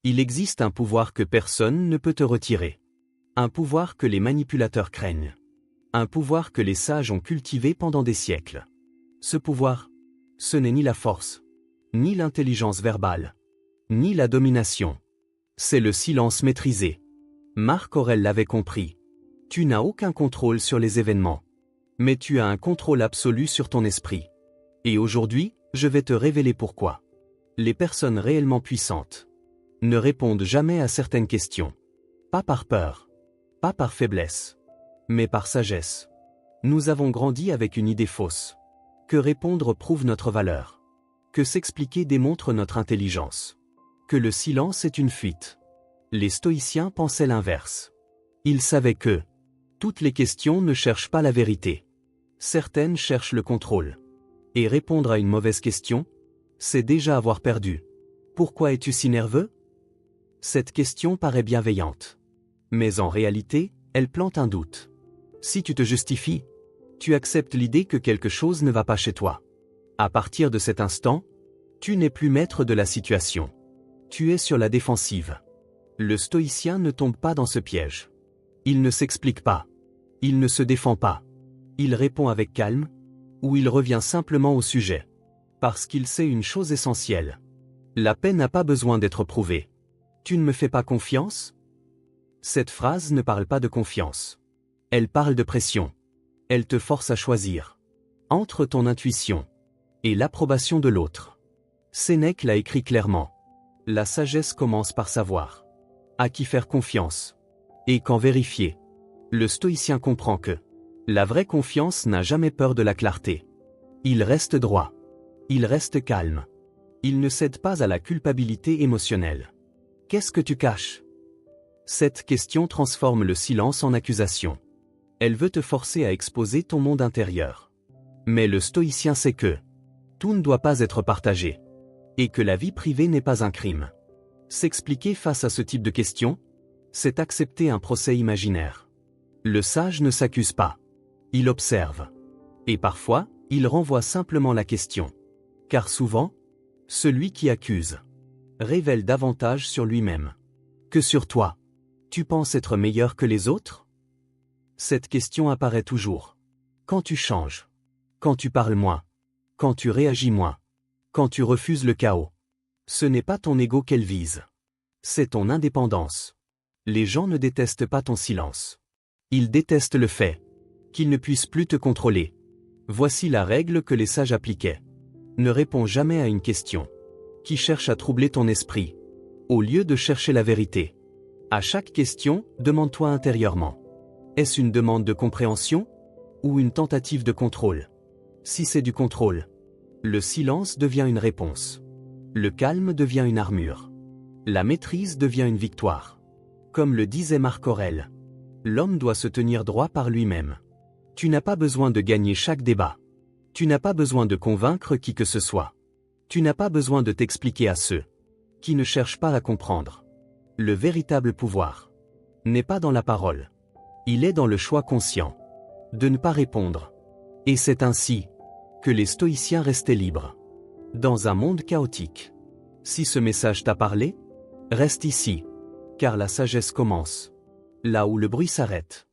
Il existe un pouvoir que personne ne peut te retirer. Un pouvoir que les manipulateurs craignent. Un pouvoir que les sages ont cultivé pendant des siècles. Ce pouvoir, ce n'est ni la force, ni l'intelligence verbale, ni la domination. C'est le silence maîtrisé. Marc Aurèle l'avait compris. Tu n'as aucun contrôle sur les événements. Mais tu as un contrôle absolu sur ton esprit. Et aujourd'hui, je vais te révéler pourquoi. Les personnes réellement puissantes ne répondent jamais à certaines questions. Pas par peur, pas par faiblesse, mais par sagesse. Nous avons grandi avec une idée fausse. Que répondre prouve notre valeur. Que s'expliquer démontre notre intelligence. Que le silence est une fuite. Les stoïciens pensaient l'inverse. Ils savaient que toutes les questions ne cherchent pas la vérité. Certaines cherchent le contrôle. Et répondre à une mauvaise question, c'est déjà avoir perdu. Pourquoi es-tu si nerveux? Cette question paraît bienveillante. Mais en réalité, elle plante un doute. Si tu te justifies, tu acceptes l'idée que quelque chose ne va pas chez toi. À partir de cet instant, tu n'es plus maître de la situation. Tu es sur la défensive. Le stoïcien ne tombe pas dans ce piège. Il ne s'explique pas. Il ne se défend pas. Il répond avec calme, ou il revient simplement au sujet. Parce qu'il sait une chose essentielle. La paix n'a pas besoin d'être prouvée. Tu ne me fais pas confiance? Cette phrase ne parle pas de confiance. Elle parle de pression. Elle te force à choisir. Entre ton intuition et l'approbation de l'autre. Sénèque l'a écrit clairement. La sagesse commence par savoir à qui faire confiance et quand vérifier. Le stoïcien comprend que la vraie confiance n'a jamais peur de la clarté. Il reste droit. Il reste calme. Il ne cède pas à la culpabilité émotionnelle. Qu'est-ce que tu caches? Cette question transforme le silence en accusation. Elle veut te forcer à exposer ton monde intérieur. Mais le stoïcien sait que tout ne doit pas être partagé. Et que la vie privée n'est pas un crime. S'expliquer face à ce type de questions, c'est accepter un procès imaginaire. Le sage ne s'accuse pas. Il observe. Et parfois, il renvoie simplement la question. Car souvent, celui qui accuse révèle davantage sur lui-même que sur toi. Tu penses être meilleur que les autres? Cette question apparaît toujours. Quand tu changes. Quand tu parles moins. Quand tu réagis moins. Quand tu refuses le chaos. Ce n'est pas ton ego qu'elle vise. C'est ton indépendance. Les gens ne détestent pas ton silence. Ils détestent le fait qu'ils ne puissent plus te contrôler. Voici la règle que les sages appliquaient. Ne réponds jamais à une question qui cherche à troubler ton esprit, au lieu de chercher la vérité. À chaque question, demande-toi intérieurement. Est-ce une demande de compréhension ou une tentative de contrôle? Si c'est du contrôle, le silence devient une réponse. Le calme devient une armure. La maîtrise devient une victoire. Comme le disait Marc Aurèle, l'homme doit se tenir droit par lui-même. Tu n'as pas besoin de gagner chaque débat. Tu n'as pas besoin de convaincre qui que ce soit. Tu n'as pas besoin de t'expliquer à ceux qui ne cherchent pas à comprendre. Le véritable pouvoir n'est pas dans la parole. Il est dans le choix conscient de ne pas répondre. Et c'est ainsi que les stoïciens restaient libres. Dans un monde chaotique. Si ce message t'a parlé, reste ici. Car la sagesse commence là où le bruit s'arrête.